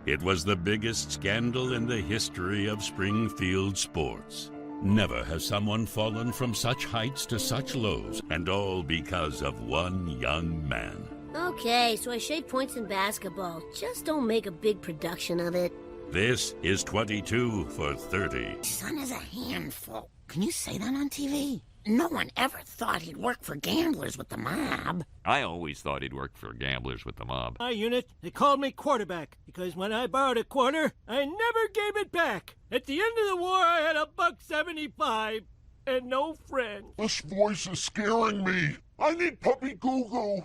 It was the biggest scandal in the history of Springfield sports. Never has someone fallen from such heights to such lows, and all because of one young man. Okay, so I shave points in basketball. Just don't make a big production of it. This is 22 for 30. Son is a handful. Can you say that on TV? No one ever thought he'd work for gamblers with the mob. I always thought he'd work for gamblers with the mob. My unit, they called me quarterback because when I borrowed a quarter, I never gave it back. At the end of the war, I had $1.75 and no friends. This voice is scaring me. I need puppy goo-goo.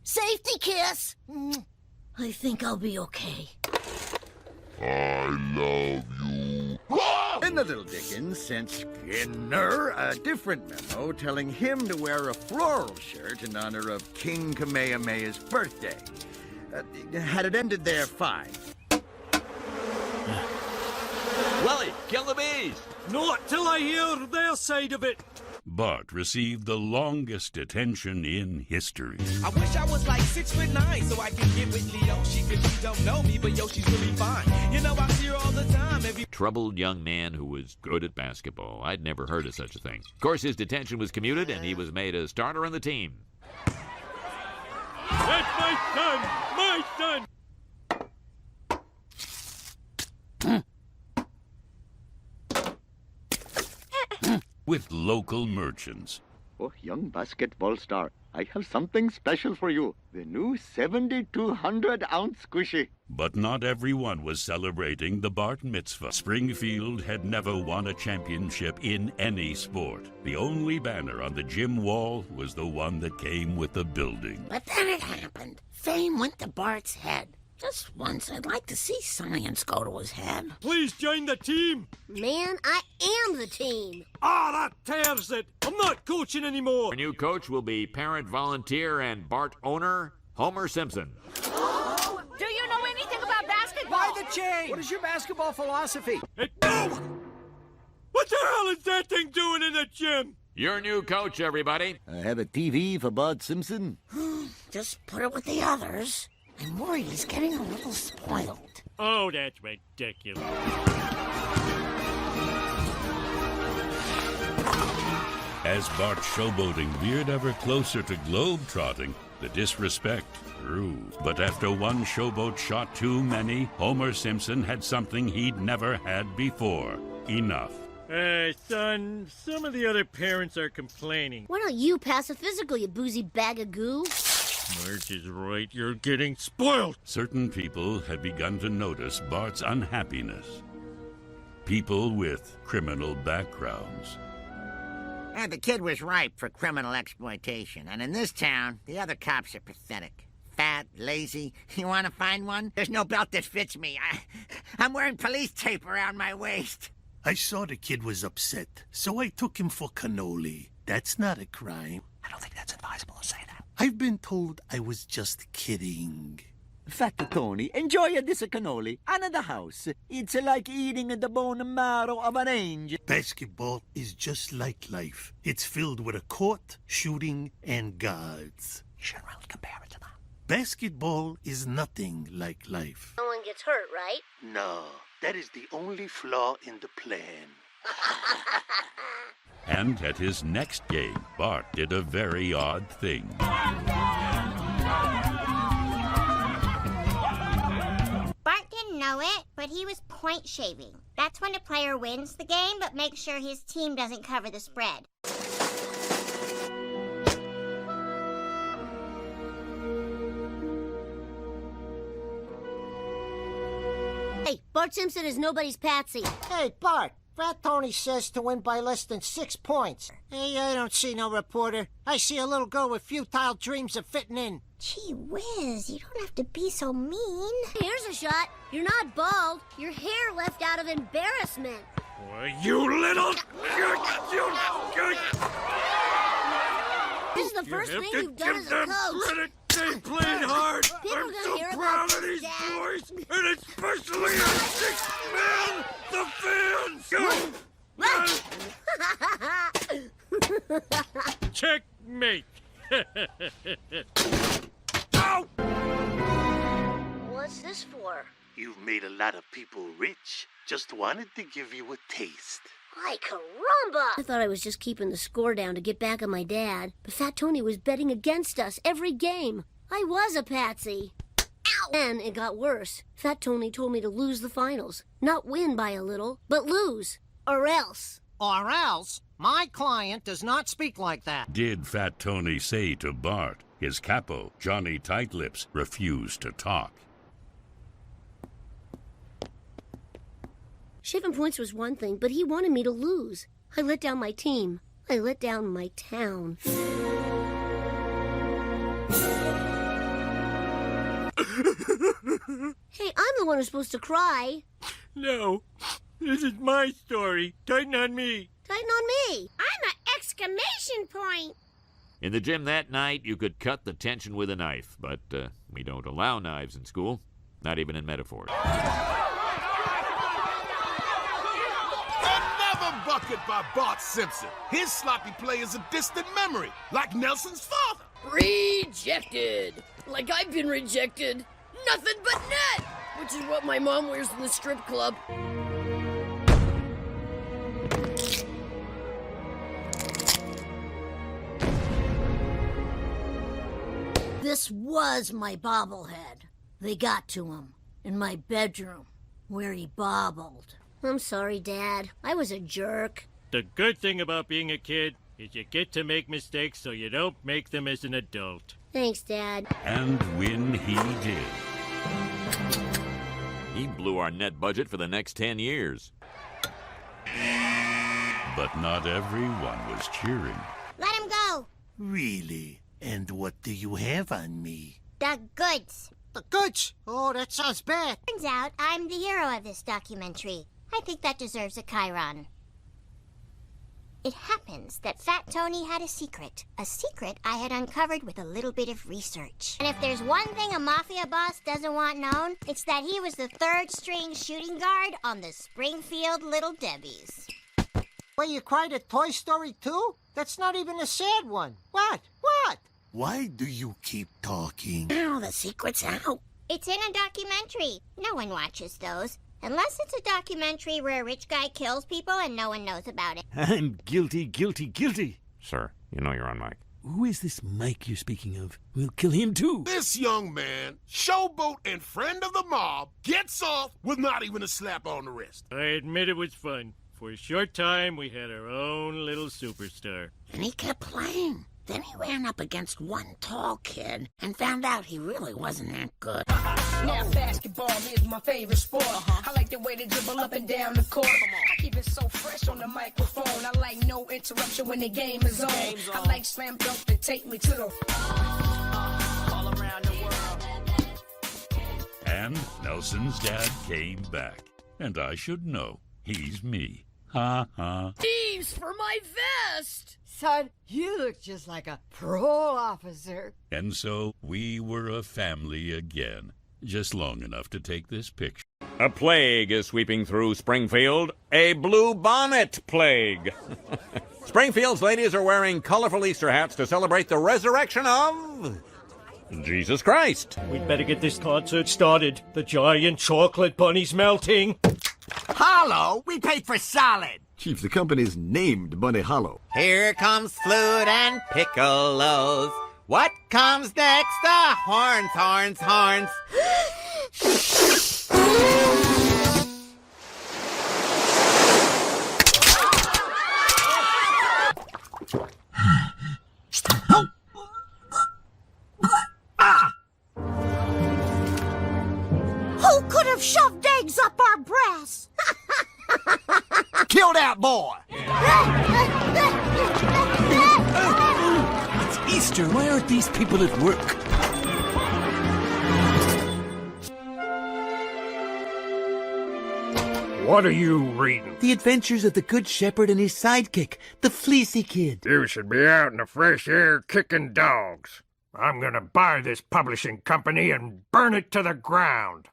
Safety kiss! I think I'll be okay. I love you. And the little Dickens sent Skinner a different memo telling him to wear a floral shirt in honor of King Kamehameha's birthday. Had it ended there, fine. Willie, kill the bees! Not till I hear their side of it. Bart received the longest detention in history. I wish I was like 6'9" so I could get with Leoshi, cause she don't know me, but yo, she's really fine. You know, I see her all the time. Troubled young man who was good at basketball. I'd never heard of such a thing. Of course, his detention was commuted, and he was made a starter on the team. That's my son! My son! With local merchants. Oh, young basketball star, I have something special for you. The new 7,200-ounce squishy. But not everyone was celebrating the Bart Mitzvah. Springfield had never won a championship in any sport. The only banner on the gym wall was the one that came with the building. But then it happened. Fame went to Bart's head. Just once, I'd like to see science go to his head. Please join the team. Man, I am the team. Ah, that tears it. I'm not coaching anymore. Our new coach will be parent, volunteer, and Bart owner, Homer Simpson. Do you know anything about basketball? Why the change? What is your basketball philosophy? No! What the hell is that thing doing in the gym? Your new coach, everybody. I have a TV for Bart Simpson. Just put it with the others. I'm worried he's getting a little spoiled. Oh, that's ridiculous. As Bart's showboating veered ever closer to globe-trotting, the disrespect grew. But after one showboat shot too many, Homer Simpson had something he'd never had before. Enough. Hey, son, some of the other parents are complaining. Why don't you pass a physical, you boozy bag of goo? Marge is right, you're getting spoiled. Certain people had begun to notice Bart's unhappiness. People with criminal backgrounds. The kid was ripe for criminal exploitation, and in this town, the other cops are pathetic. Fat, lazy. You want to find one? There's no belt that fits me. I'm wearing police tape around my waist. I saw the kid was upset, so I took him for cannoli. That's not a crime. I don't think that's advisable to say that. I've been told I was just kidding. Fat Tony, enjoy a this cannoli. And in the house, it's like eating the bone and marrow of an angel. Basketball is just like life. It's filled with a court, shooting, and guards. You shouldn't really compare it to that. Basketball is nothing like life. No one gets hurt, right? No, that is the only flaw in the plan. And at his next game, Bart did a very odd thing. Bart didn't know it, but he was point shaving. That's when a player wins the game, but makes sure his team doesn't cover the spread. Hey, Bart Simpson is nobody's patsy. Hey, Bart. Fat Tony says to win by less than 6 points. Hey, I don't see no reporter. I see a little girl with futile dreams of fitting in. Gee whiz, you don't have to be so mean. Here's a shot. You're not bald. Your hair left out of embarrassment. Why, you little... This is the first thing you've done as a coach. They played hard. People I'm gonna so hear proud about of these Dad. boys, and especially our 6 men, the fans. Checkmate. Ow! What's this this for? You've made a lot of people rich. Just wanted to give you a taste. Ay, caramba! I thought I was just keeping the score down to get back on my dad, but Fat Tony was betting against us every game. I was a patsy. Ow! Then it got worse. Fat Tony told me to lose the finals. Not win by a little, but lose. Or else. Or else? My client does not speak like that. Did Fat Tony say to Bart? His capo, Johnny Tightlips, refused to talk. Shaving points was one thing, but he wanted me to lose. I let down my team. I let down my town. Hey, I'm the one who's supposed to cry. No, this is my story. Tighten on me. Tighten on me. I'm an exclamation point. In the gym that night, you could cut the tension with a knife, but we don't allow knives in school, not even in metaphors. Another bucket by Bart Simpson. His sloppy play is a distant memory, like Nelson's father. Rejected. Like I've been rejected. Nothing but net, which is what my mom wears in the strip club. This was my bobblehead. They got to him in my bedroom, where he bobbled. I'm sorry, Dad. I was a jerk. The good thing about being a kid is you get to make mistakes so you don't make them as an adult. Thanks, Dad. And when he did, He blew our net budget for the next 10 years. but not everyone was cheering. Let him go. Really? And what do you have on me? The goods. The goods? Oh, that sounds bad. Turns out I'm the hero of this documentary. I think that deserves a chyron. It happens that Fat Tony had a secret I had uncovered with a little bit of research. And if there's one thing a mafia boss doesn't want known, it's that he was the third-string shooting guard on the Springfield Little Debbies. Well, you cried at Toy Story 2? That's not even a sad one. What? Why do you keep talking? Now the secret's out. It's in a documentary. No one watches those. Unless it's a documentary where a rich guy kills people and no one knows about it. I'm guilty. Sir, you know you're on mic. Who is this Mike you're speaking of? We'll kill him too. This young man, showboat and friend of the mob, gets off with not even a slap on the wrist. I admit it was fun. For a short time, we had our own little superstar. And he kept playing. Then he ran up against one tall kid and found out he really wasn't that good. Now basketball is my favorite sport. I like the way they dribble up and down the court. I keep it so fresh on the microphone. I like no interruption when the game is on. I like slam dunk to take me to the all around the world. And Nelson's dad came back. And I should know, he's me. Ha ha. Thieves for my vest! Son, you look just like a parole officer. And so we were a family again, just long enough to take this picture. A plague is sweeping through Springfield. A blue bonnet plague. Springfield's ladies are wearing colorful Easter hats to celebrate the resurrection of Jesus Christ. We'd better get this concert started. The giant chocolate bunny's melting. Hollow? We paid for solid. Chief, the company's named Bunny Hollow. Here comes flute and piccolos. What comes next? The horns. Who could have shoved eggs up our brass? Kill that boy! It's Easter. Why aren't these people at work? What are you reading? The Adventures of the Good Shepherd and his sidekick, the Fleecy Kid. You should be out in the fresh air kicking dogs. I'm gonna buy this publishing company and burn it to the ground.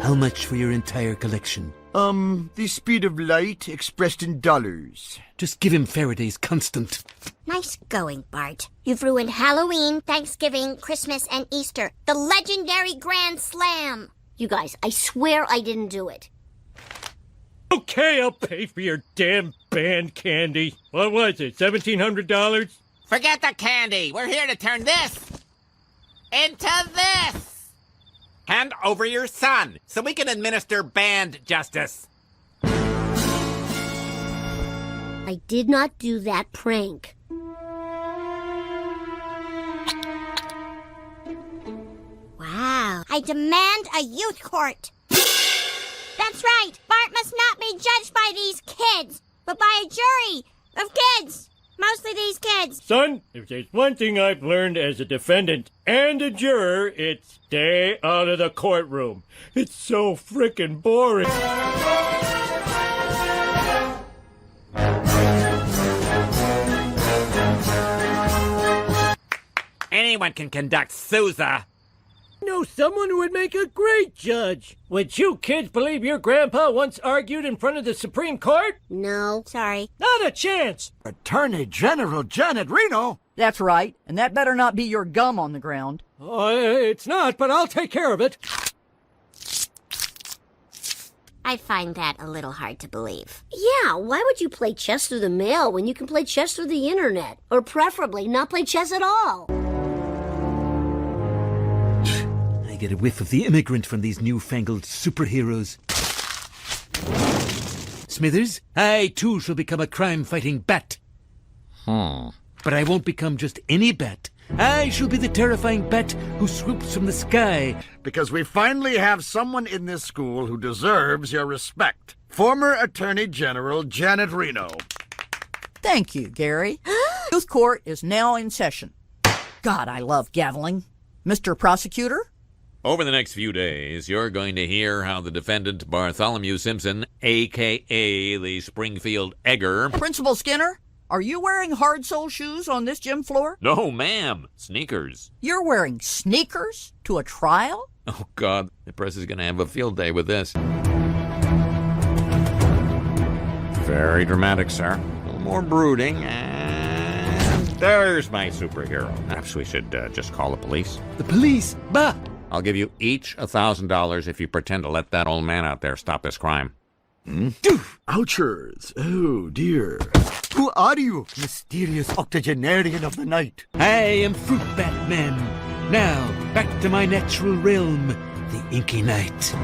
How much for your entire collection? The speed of light expressed in dollars. Just give him Faraday's constant. Nice going, Bart. You've ruined Halloween, Thanksgiving, Christmas, and Easter. The legendary Grand Slam. You guys, I swear I didn't do it. Okay, I'll pay for your damn band candy. What was it, $1,700? Forget the candy. We're here to turn this into this. Hand over your son so we can administer band justice. I did not do that prank. Wow. I demand a youth court. That's right. Bart must not be judged by these kids, but by a jury of kids. Mostly these kids. Son, if there's one thing I've learned as a defendant and a juror, it's stay out of the courtroom. It's so frickin' boring. Anyone can conduct Sousa. Know someone who would make a great judge. Would you kids believe your grandpa once argued in front of the Supreme Court? No. Sorry. Not a chance. Attorney General Janet Reno? That's right, and that better not be your gum on the ground. It's not, but I'll take care of it. I find that a little hard to believe. Yeah, why would you play chess through the mail when you can play chess through the internet? Or preferably not play chess at all? I get a whiff of the immigrant from these newfangled superheroes. Smithers, I too shall become a crime-fighting bat. But I won't become just any bat. I shall be the terrifying bat who swoops from the sky. Because we finally have someone in this school who deserves your respect. Former Attorney General Janet Reno. Thank you, Gary. Youth court is now in session. God, I love gaveling. Mr. Prosecutor? Over the next few days, you're going to hear how the defendant, Bartholomew Simpson, a.k.a. the Springfield Egger... Principal Skinner, are you wearing hard-sole shoes on this gym floor? No, ma'am. Sneakers. You're wearing sneakers to a trial? Oh, God. The press is going to have a field day with this. Very dramatic, sir. A little more brooding. And there's my superhero. Perhaps we should just call the police. The police? Bah! I'll give you each $1,000 if you pretend to let that old man out there stop this crime. Ouchers. Oh, dear. Who are you, mysterious octogenarian of the night? I am Fruit Batman. Now, back to my natural realm, the Inky Night.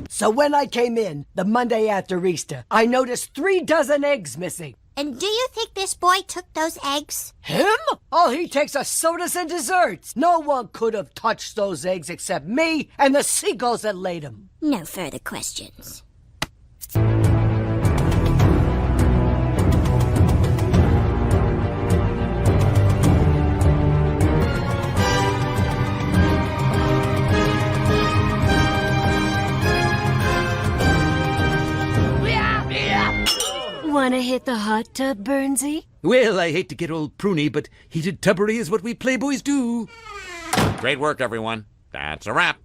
So when I came in, the Monday after Easter, I noticed 36 eggs missing. And do you think this boy took those eggs? Him? All he takes are sodas and desserts. No one could have touched those eggs except me and the seagulls that laid them. No further questions. Wanna hit the hot tub, Burnsy? Well, I hate to get old pruny, but heated tubbery is what we playboys do. Great work, everyone. That's a wrap.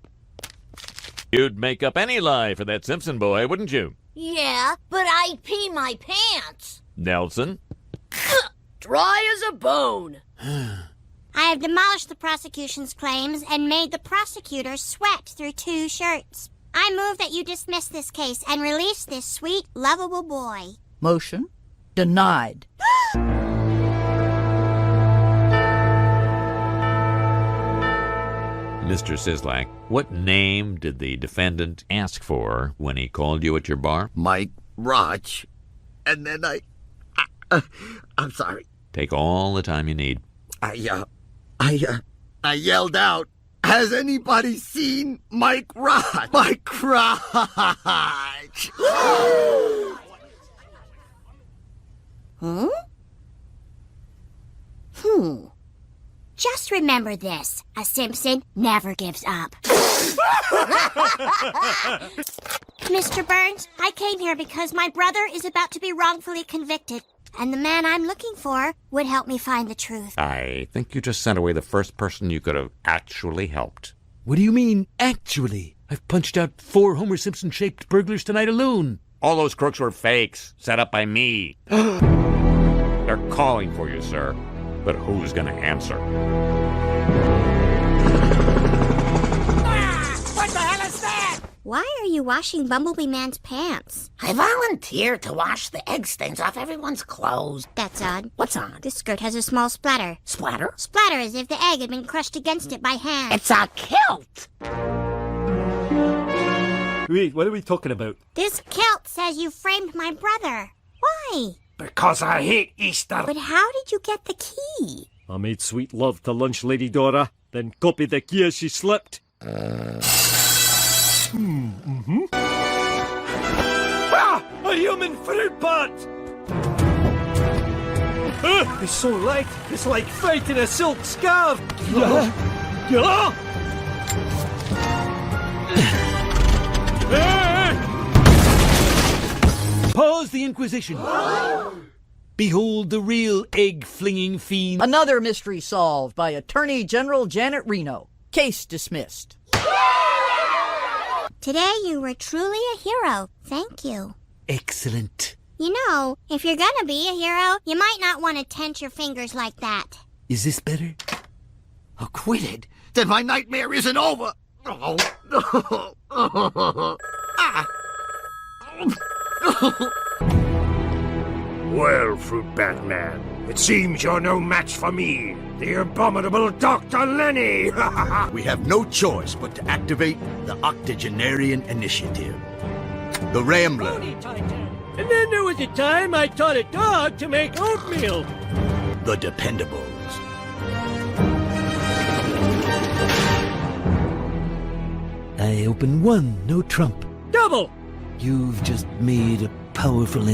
You'd make up any lie for that Simpson boy, wouldn't you? Yeah, but I pee my pants. Nelson? Dry as a bone. I have demolished the prosecution's claims and made the prosecutor sweat through 2 shirts. I move that you dismiss this case and release this sweet, lovable boy. Motion denied. Mr. Sislak, what name did the defendant ask for when he called you at your bar? Mike Roch. And then I'm sorry. Take all the time you need. I yelled out, has anybody seen Mike Roch? Mike Roch! Just remember this. A Simpson never gives up. Mr. Burns, I came here because my brother is about to be wrongfully convicted, and the man I'm looking for would help me find the truth. I think you just sent away the first person you could have actually helped. What do you mean, actually? I've punched out 4 Homer Simpson-shaped burglars tonight alone. All those crooks were fakes, set up by me. They're calling for you, sir. But who's gonna answer? Why are you washing Bumblebee Man's pants? I volunteered to wash the egg stains off everyone's clothes. That's odd. What's odd? This skirt has a small splatter. Splatter? Splatter as if the egg had been crushed against it by hand. It's a kilt! Wait, what are we talking about? This kilt says you framed my brother. Why? Because I hate Easter. But how did you get the key? I made sweet love to lunch Lady Dora, then copied the key as she slipped. Ah! A human fruit bat! It's so light, it's like fighting a silk scarf! Pause the Inquisition. Behold the real egg-flinging fiend. Another mystery solved by Attorney General Janet Reno. Case dismissed. Today you were truly a hero. Thank you. Excellent. You know, if you're gonna be a hero, you might not want to tense your fingers like that. Is this better? Acquitted? Then my nightmare isn't over. Well, Fruit Batman, it seems you're no match for me, the abominable Dr. Lenny! We have no choice but to activate the Octogenarian Initiative. The Rambler. And then there was a time I taught a dog to make oatmeal. The Dependables. I open one, no trump. Double! You've just made a powerful